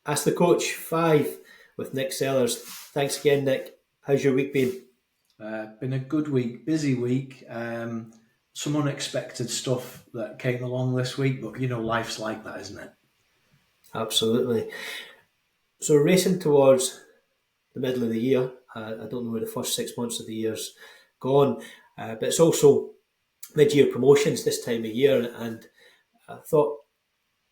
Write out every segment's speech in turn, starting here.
Ask the Coach 5 with Nick Sellers. Thanks again, Nick. How's your week been? Been a good week, busy week. Some unexpected stuff that came along this week, but life's like that, isn't it? Absolutely. So, we're racing towards the middle of the year. I don't know where the first 6 months of the year's gone, but it's also mid-year promotions this time of year, and I thought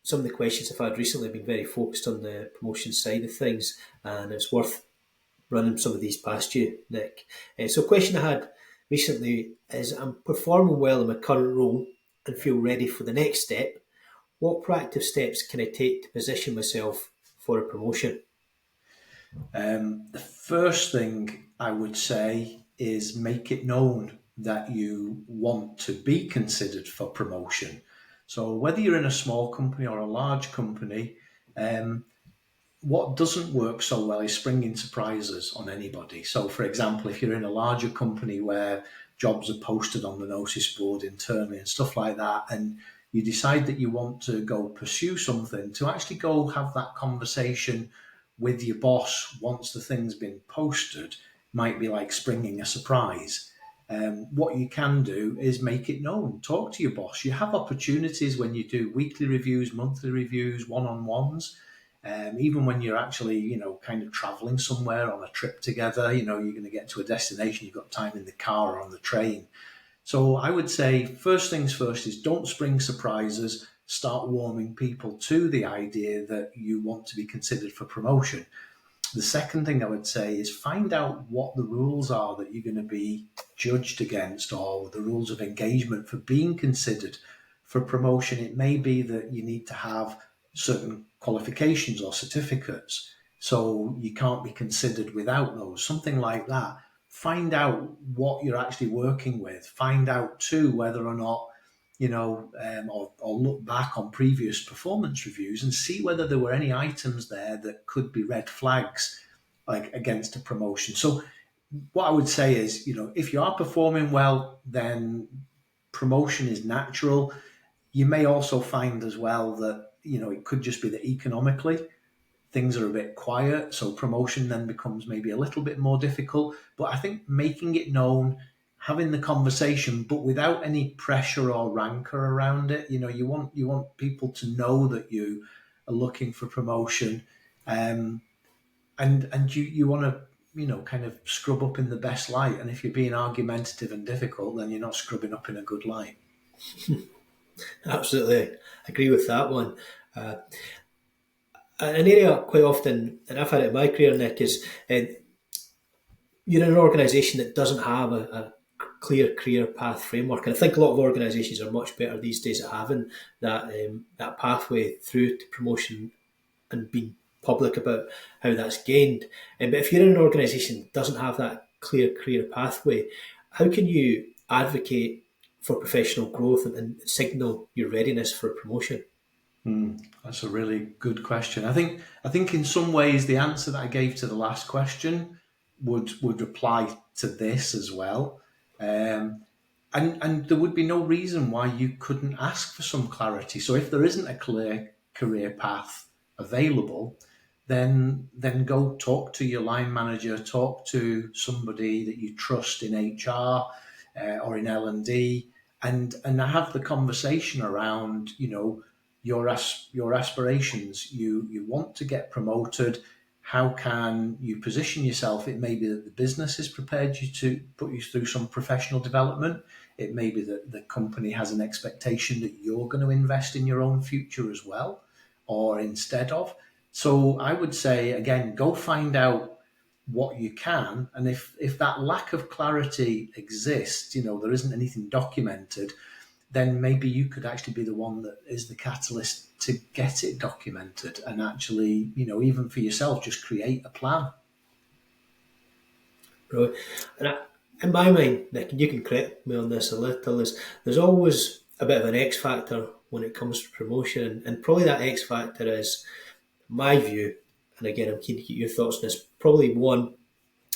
some of the questions I've had recently have been very focused on the promotion side of things, and it's worth running some of these past you, Nick. So, a question I had recently is: I'm performing well in my current role and feel ready for the next step. What proactive steps can I take to position myself for a promotion? The first thing I would say is make it known that you want to be considered for promotion. So whether you're in a small company or a large company, what doesn't work so well is springing surprises on anybody. So, for example, if you're in a larger company where jobs are posted on the notice board internally and stuff like that, and you decide that you want to go pursue something, to actually go have that conversation with your boss once the thing's been posted might be like springing a surprise. What you can do is make it known. Talk to your boss. You have opportunities when you do weekly reviews, monthly reviews, one-on-ones. Even when you're actually, kind of traveling somewhere on a trip together, you're going to get to a destination, you've got time in the car or on the train. So I would say first things first is don't spring surprises, start warming people to the idea that you want to be considered for promotion. The second thing I would say is find out what the rules are that you're going to be judged against, or the rules of engagement for being considered for promotion. It may be that you need to have certain qualifications or certificates, so you can't be considered without those, something like that. Find out what you're actually working with. Find out too whether or not or look back on previous performance reviews and see whether there were any items there that could be red flags, like against a promotion. So, what I would say is, if you are performing well, then promotion is natural. You may also find as well that, it could just be that economically things are a bit quiet, so promotion then becomes maybe a little bit more difficult. But I think making it known, having the conversation, but without any pressure or rancor around it. You want people to know that you are looking for promotion, um, and you want to kind of scrub up in the best light. And if you're being argumentative and difficult, then you're not scrubbing up in a good light. Absolutely agree with that one. Uh, an area quite often, and I've had it in my career, Nick, is you're in an organisation that doesn't have a clear career path framework. And I think a lot of organisations are much better these days at having that pathway through to promotion and being public about how that's gained. But if you're in an organisation that doesn't have that clear career pathway, how can you advocate for professional growth and signal your readiness for a promotion? That's a really good question. I think in some ways the answer that I gave to the last question would apply to this as well. Um, and there would be no reason why you couldn't ask for some clarity. So if there isn't a clear career path available, then go talk to your line manager, talk to somebody that you trust in HR or in L&D, and have the conversation around your aspirations. You want to get promoted. How can you position yourself? It may be that the business has prepared you to put you through some professional development. It may be that the company has an expectation that you're going to invest in your own future as well, or instead of. So I would say again, go find out what you can, and if that lack of clarity exists, there isn't anything documented, then maybe you could actually be the one that is the catalyst to get it documented, and actually, even for yourself, just create a plan. Right. And in my mind, Nick, and you can correct me on this a little, is there's always a bit of an X factor when it comes to promotion, and probably that X factor is my view. And again, I'm keen to get your thoughts on this. Probably one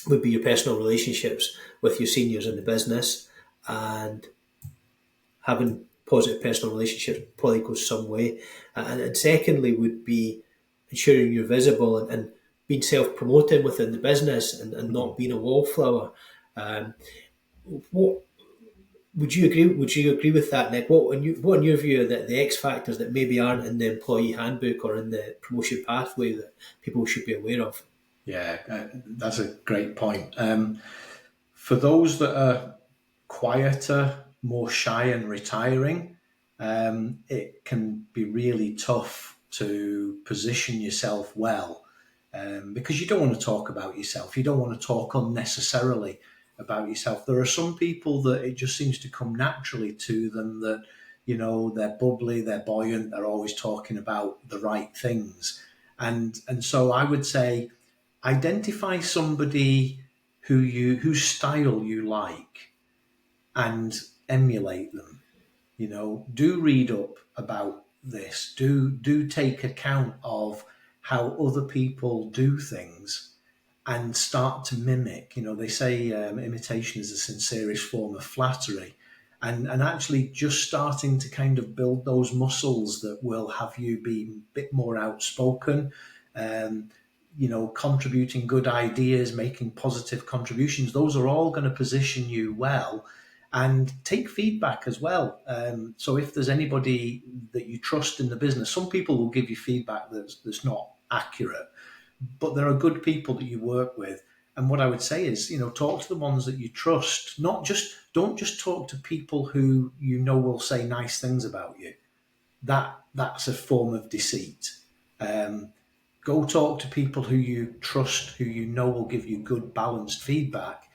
would be your personal relationships with your seniors in the business, and having positive personal relationships probably goes some way. And secondly, would be ensuring you're visible, and being self-promoting within the business, and not being a wallflower. Um, what would you agree? Would you agree with that, Nick? What in your view are the X factors that maybe aren't in the employee handbook or in the promotion pathway that people should be aware of? Yeah, that's a great point. For those that are quieter, more shy, and retiring, it can be really tough to position yourself well, because you don't want to talk about yourself. You don't want to talk unnecessarily about yourself. There are some people that it just seems to come naturally to them that, they're bubbly, they're buoyant, they're always talking about the right things. And so I would say identify somebody whose style you like and emulate them. Do read up about this. Do take account of how other people do things and start to mimic. They say imitation is the sincerest form of flattery. And actually just starting to kind of build those muscles that will have you be a bit more outspoken, um, contributing good ideas, making positive contributions. Those are all going to position you well, and take feedback as well. So if there's anybody that you trust in the business, some people will give you feedback that's not accurate, but there are good people that you work with. And what I would say is, talk to the ones that you trust. Don't just talk to people who will say nice things about you. That's a form of deceit. Um, Go talk to people who you trust, who will give you good, balanced feedback,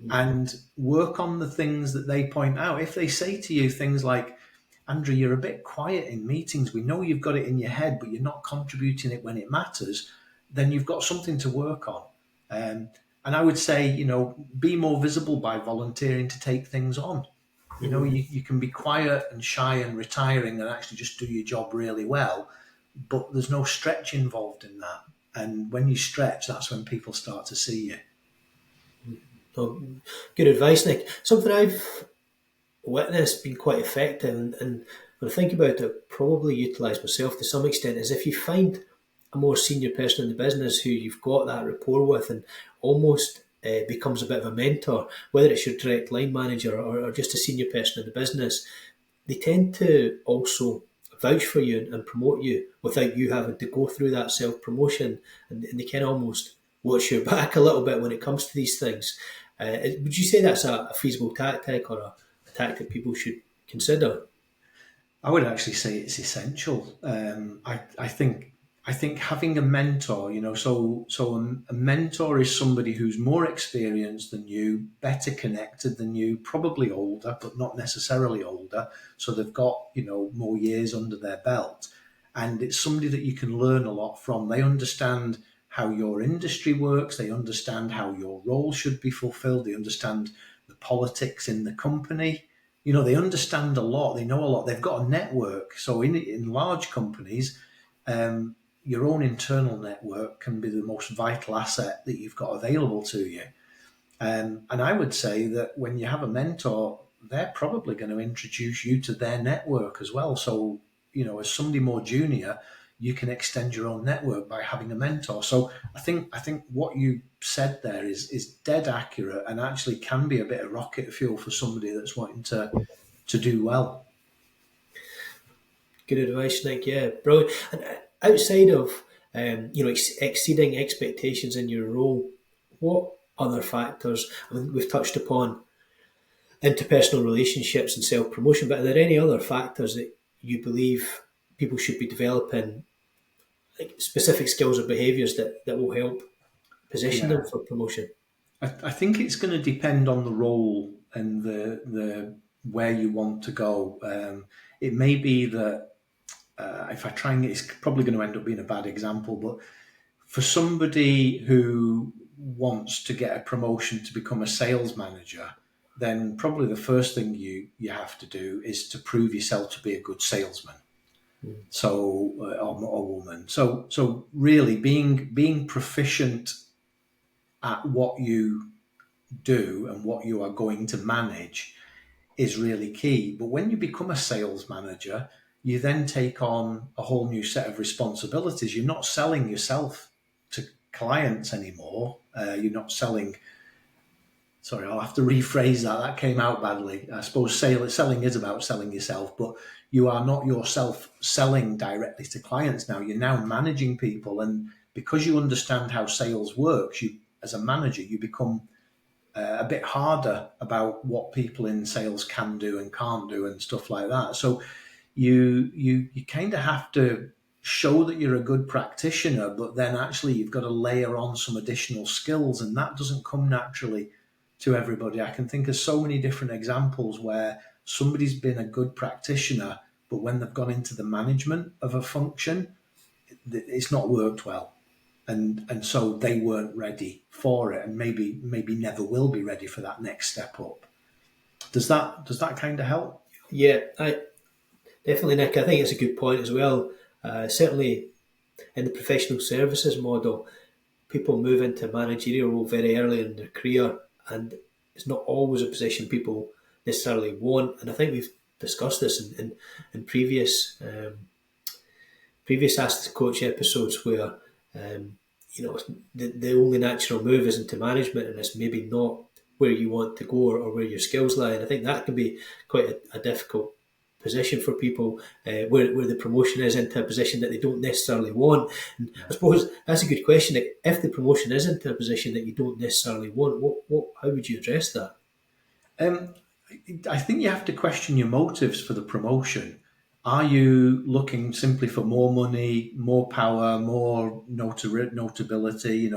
and work on the things that they point out. If they say to you things like, Andrew, you're a bit quiet in meetings. We know you've got it in your head, but you're not contributing it when it matters. Then you've got something to work on. And I would say, be more visible by volunteering to take things on. You can be quiet and shy and retiring and actually just do your job really well, but there's no stretch involved in that. And when you stretch, that's when people start to see you. So, good advice, Nick. Something I've witnessed being quite effective, and when I think about it, probably utilise myself to some extent, is if you find a more senior person in the business who you've got that rapport with, and almost becomes a bit of a mentor, whether it's your direct line manager, or just a senior person in the business, they tend to also vouch for you and promote you without you having to go through that self promotion, and they can almost watch your back a little bit when it comes to these things. Would you say that's a feasible tactic, or a tactic people should consider? I would actually say it's essential. I think having a mentor, a mentor is somebody who's more experienced than you, better connected than you, probably older, but not necessarily older. So they've got more years under their belt, and it's somebody that you can learn a lot from. They understand how your industry works. They understand how your role should be fulfilled. They understand the politics in the company. They understand a lot. They know a lot. They've got a network. So in large companies, your own internal network can be the most vital asset that you've got available to you. And I would say that when you have a mentor, they're probably going to introduce you to their network as well. So, as somebody more junior, you can extend your own network by having a mentor. So I think what you said there is dead accurate, and actually can be a bit of rocket fuel for somebody that's wanting to do well. Good advice, Nick. Yeah, brilliant. And outside of exceeding expectations in your role, what other factors? I mean, we've touched upon interpersonal relationships and self promotion, but are there any other factors that you believe people should be developing, like specific skills or behaviours that will help position them Yeah. for promotion? I think it's going to depend on the role and the where you want to go. It may be that if I try and it's probably going to end up being a bad example, but for somebody who wants to get a promotion to become a sales manager, then probably the first thing you have to do is to prove yourself to be a good salesman. So or woman. So really being proficient at what you do and what you are going to manage is really key. But when you become a sales manager, you then take on a whole new set of responsibilities. You're not selling yourself to clients anymore. You're not selling. Sorry, I'll have to rephrase that. That came out badly. I suppose selling is about selling yourself, but you are not yourself selling directly to clients now. You're now managing people, and because you understand how sales works, you as a manager, you become a bit harder about what people in sales can do and can't do and stuff like that. So you kind of have to show that you're a good practitioner, but then actually you've got to layer on some additional skills, and that doesn't come naturally to everybody. I can think of so many different examples where somebody's been a good practitioner, but when they've gone into the management of a function, it's not worked well. And so they weren't ready for it, and maybe never will be ready for that next step up. Does that kind of help? Yeah, definitely, Nick. I think it's a good point as well. Certainly, in the professional services model, people move into a managerial role very early in their career, and it's not always a position people necessarily want. And I think we've discussed this in previous Ask the Coach episodes where the only natural move is into management, and it's maybe not where you want to go or where your skills lie. And I think that can be quite a difficult position for people where the promotion is into a position that they don't necessarily want. And I suppose that's a good question. If the promotion is into a position that you don't necessarily want, how would you address that? I think you have to question your motives for the promotion. Are you looking simply for more money, more power, more notability?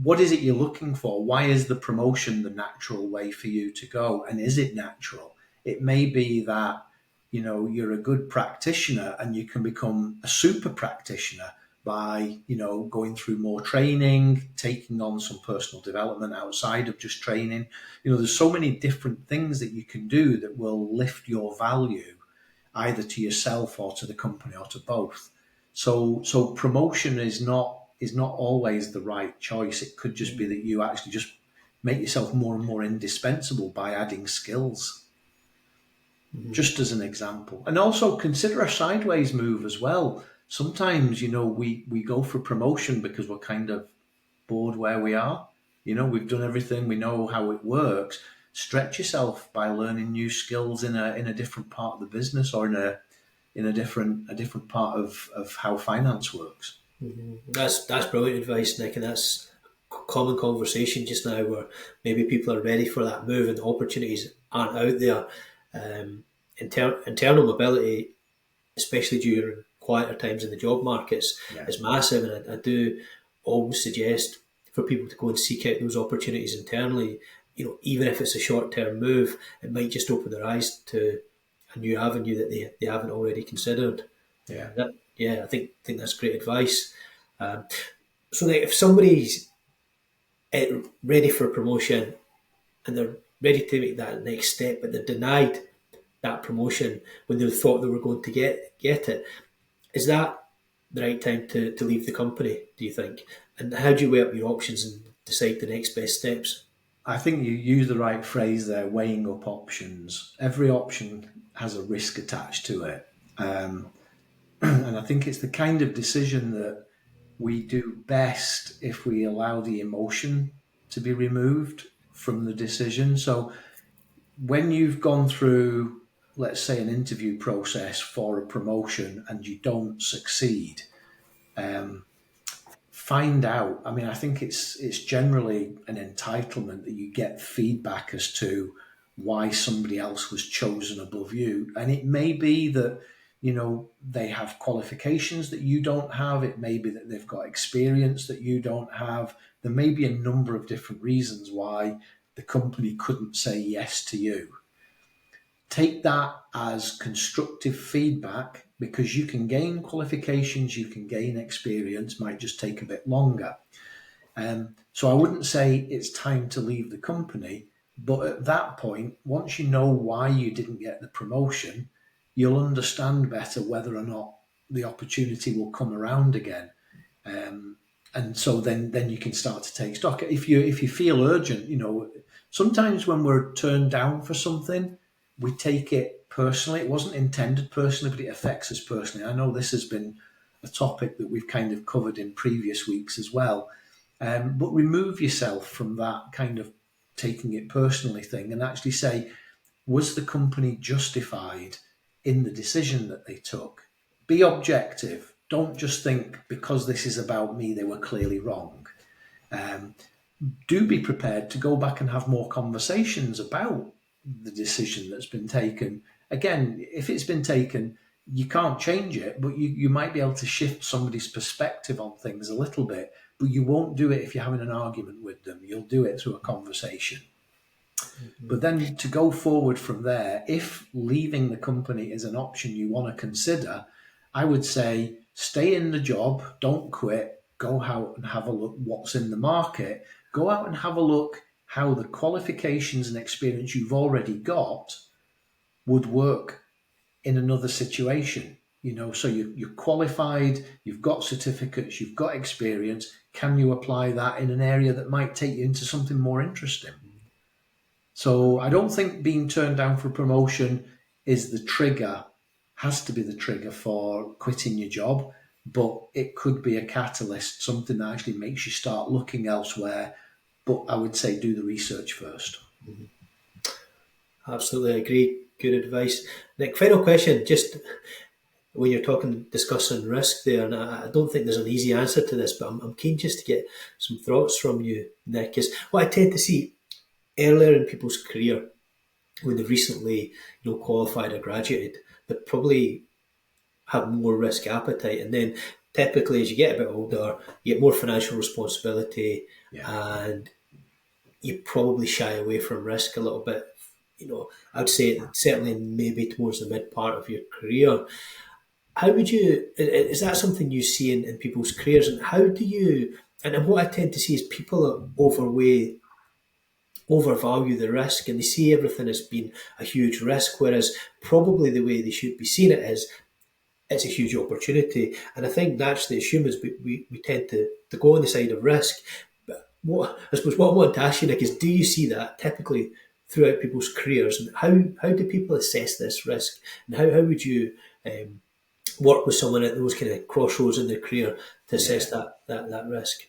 What is it you're looking for? Why is the promotion the natural way for you to go? And is it natural? It may be that, you're a good practitioner and you can become a super practitioner by, going through more training, taking on some personal development outside of just training. There's so many different things that you can do that will lift your value either to yourself or to the company or to both. So promotion is not always the right choice. It could just be that you actually just make yourself more and more indispensable by adding skills, just as an example. And also consider a sideways move as well. Sometimes, we go for promotion because we're kind of bored where we are. We've done everything, we know how it works. Stretch yourself by learning new skills in a different part of the business, or in a different part of how finance works. That's brilliant advice, Nick, and that's a common conversation just now where maybe people are ready for that move and opportunities aren't out there. Internal mobility, especially during quieter times in the job markets, is massive, and I do always suggest for people to go and seek out those opportunities internally. Even if it's a short-term move, it might just open their eyes to a new avenue that they haven't already considered. I think that's great advice. So that if somebody's ready for a promotion and they're ready to make that next step, but they're denied that promotion when they thought they were going to get it, is that the right time to leave the company, do you think? And how do you weigh up your options and decide the next best steps? I think you use the right phrase there, weighing up options. Every option has a risk attached to it. And I think it's the kind of decision that we do best if we allow the emotion to be removed from the decision. So when you've gone through, let's say, an interview process for a promotion and you don't succeed, find out. I mean, I think it's generally an entitlement that you get feedback as to why somebody else was chosen above you. And it may be that, they have qualifications that you don't have. It may be that they've got experience that you don't have. There may be a number of different reasons why the company couldn't say yes to you. Take that as constructive feedback, because you can gain qualifications, you can gain experience, might just take a bit longer. So I wouldn't say it's time to leave the company, but at that point, once you know why you didn't get the promotion, you'll understand better whether or not the opportunity will come around again. And so then you can start to take stock. If you feel urgent, sometimes when we're turned down for something, we take it personally. It wasn't intended personally, but it affects us personally. I know this has been a topic that we've kind of covered in previous weeks as well. But remove yourself from that kind of taking it personally thing and actually say, was the company justified in the decision that they took? Be objective. Don't just think because this is about me, they were clearly wrong. Um, do be prepared to go back and have more conversations about the decision that's been taken. Again, if it's been taken, you can't change it, but you might be able to shift somebody's perspective on things a little bit, but you won't do it if you're having an argument with them. You'll do it through a conversation. But then to go forward from there, if leaving the company is an option you want to consider, I would say stay in the job, don't quit, go out and have a look what's in the market, go out and have a look how the qualifications and experience you've already got would work in another situation. So you're qualified, you've got certificates, you've got experience. Can you apply that in an area that might take you into something more interesting? So I don't think being turned down for a promotion is the trigger, has to be the trigger for quitting your job, but it could be a catalyst, something that actually makes you start looking elsewhere. But I would say do the research first. Absolutely agree. Good advice. Nick, final question, just when you're discussing risk there, and I don't think there's an easy answer to this, but I'm keen just to get some thoughts from you, Nick, because what I tend to see earlier in people's career, when they've recently qualified or graduated, they probably have more risk appetite, and then typically as you get a bit older, you get more financial responsibility, and you probably shy away from risk a little bit. I'd say certainly maybe towards the mid part of your career. How would you? Is that something you see in people's careers, and how do you? And what I tend to see is people overvalue the risk, and they see everything as being a huge risk, whereas probably the way they should be seeing it is it's a huge opportunity. And I think naturally as humans we tend to go on the side of risk. But what I want to ask you, Nick, is do you see that typically throughout people's careers, and how do people assess this risk, and how would you work with someone at those kind of crossroads in their career to assess that risk?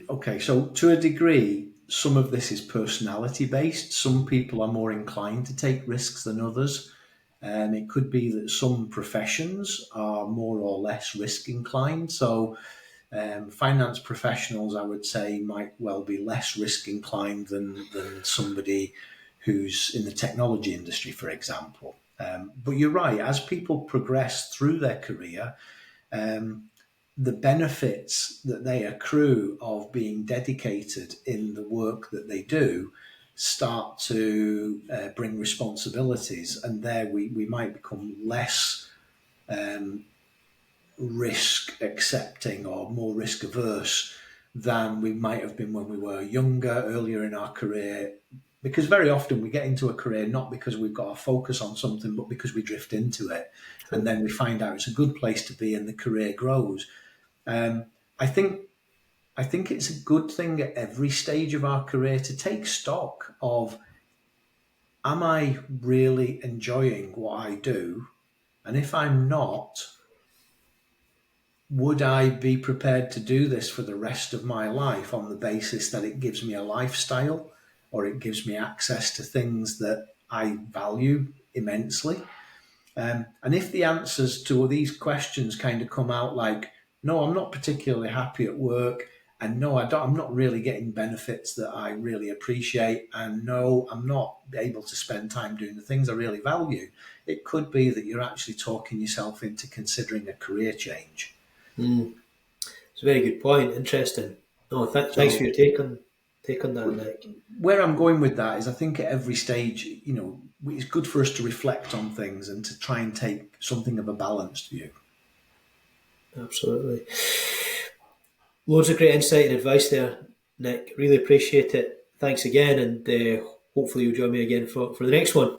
Okay, so to a degree, some of this is personality based. Some people are more inclined to take risks than others. It could be that some professions are more or less risk inclined. So, finance professionals, I would say, might well be less risk inclined than somebody who's in the technology industry, for example. But you're right, as people progress through their career, the benefits that they accrue of being dedicated in the work that they do start to bring responsibilities, and there we might become less risk accepting or more risk averse than we might have been when we were younger, earlier in our career. Because very often we get into a career not because we've got a focus on something, but because we drift into it. And then we find out it's a good place to be and the career grows. I think it's a good thing at every stage of our career to take stock of, am I really enjoying what I do? And if I'm not, would I be prepared to do this for the rest of my life on the basis that it gives me a lifestyle or it gives me access to things that I value immensely? And if the answers to all these questions kind of come out like, no, I'm not particularly happy at work, and no, I'm not really getting benefits that I really appreciate, and no, I'm not able to spend time doing the things I really value, it could be that you're actually talking yourself into considering a career change. It's a very good point. Interesting. No, thanks for your take on that, Nick. Where I'm going with that is I think at every stage, it's good for us to reflect on things and to try and take something of a balanced view. Absolutely. Loads of great insight and advice there, Nick. Really appreciate it. Thanks again, and hopefully you'll join me again for the next one.